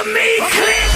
to me, click.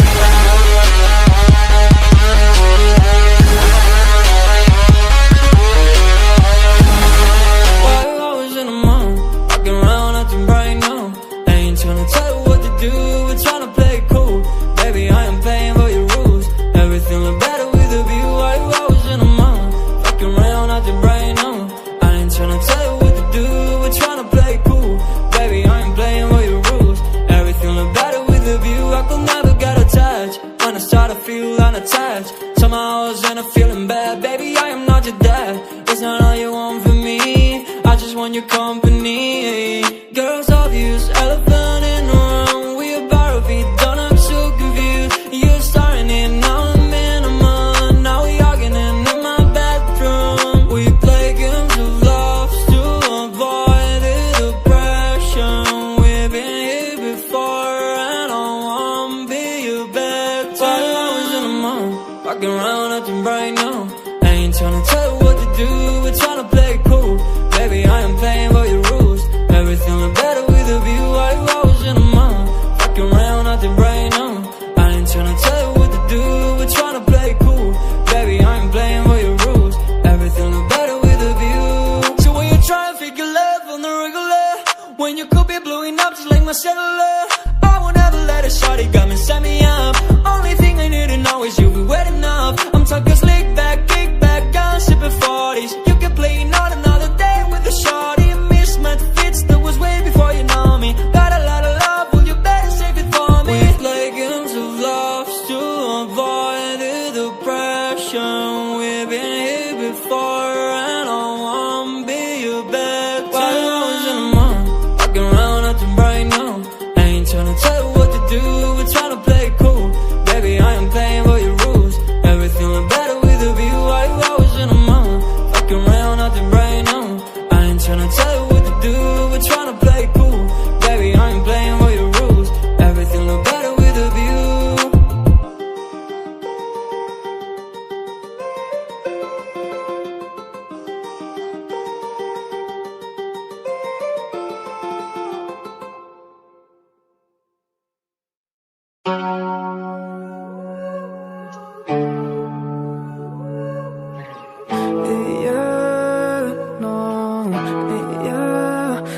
Somehow I was in a feeling bad. Baby, I am not your dad. It's not all you want from me. I just want your company. Girls obvious, elephant in the room. We about to be done, I'm so confused. You're starting it, now I'm in a month. Now we arguing in my bedroom. We play games of love to avoid the depression. We've been here before and I won't be your bed. While I was in a month, walking around acting right now. I ain't tryna tell you what to do, we're tryna play it cool. Baby, I am playing by your rules. Everything look better with a view. I was in a month, walking around acting right now. I ain't tryna tell you what to do, we're tryna play it cool. Baby, I am playing by your rules. Everything look better with a view. So when you try to figure love on the regular, when you could be blowing up just like my cellular, I will never let it shorty come and set me up. Only thing I need to know is you be wet enough. I'm talking slick back, kick back, gun sipping 40s. You can play not another day with a shorty. Mismatch fits that was way before you know me. Got a lot of love, well you better save it for me. We play games of love to avoid the depression. We've been here before and I won't be your bed. While I was in a month, walking around acting right now. I ain't tryna tell you what to do, we're tryna play it cool. Baby, I am playing by your rules. Everything look better with a view. I was in a month, walking around acting right now. I ain't tryna tell you what to do, we're tryna play it cool. Baby, I am playing by your rules. Everything look better with a view.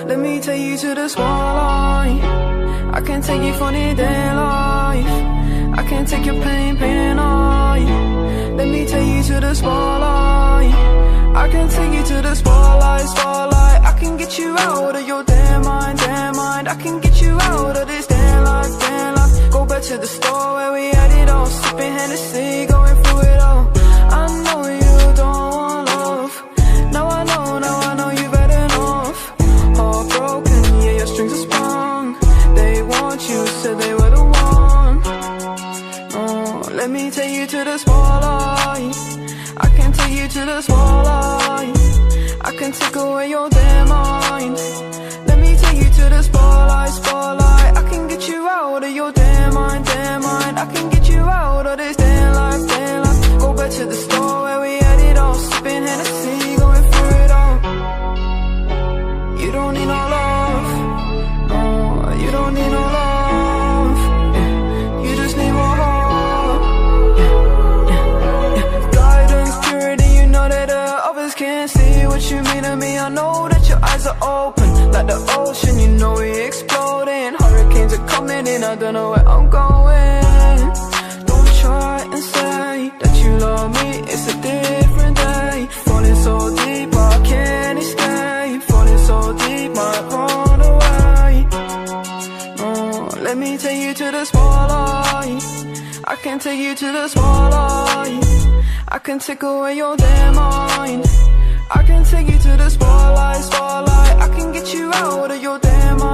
Let me take you to the spotlight. I can take you funny day life. I can take your pain away. Let me take you to the spotlight. I can take you to the spotlight. I can get you out of your damn mind. I can get you out of this damn life. Go back to the store where we had it all, sipping Hennessy, going through it all. I know you don't want love. Now I know you better off. Heartbroken, yeah, your strings are sprung. They want you, said they were the one. Oh, let me take you to the spotlight. I can take you to the spotlight. I can take away your damn mind. Let me take you to the spotlight. I can get you out of your damn mind. I can get you out of this damn life. Go back to the store where we had it all, sipping Hennessy, going through it all. You don't need no love, no, you don't need no love. You just need more heart. Guidance, purity, you know that others can't see what you mean to me. I know that your eyes are open like the ocean, you know we exploding. Hurricanes are coming in, I don't know where I'm going. Don't try and say that you love me, it's a different day. Falling so deep, I can't escape. Falling so deep, might run away. Oh, let me take you to the spotlight. I can take you to the spotlight. I can take away your damn mind. I can take you to the spotlight. I can get you out of your damn mind.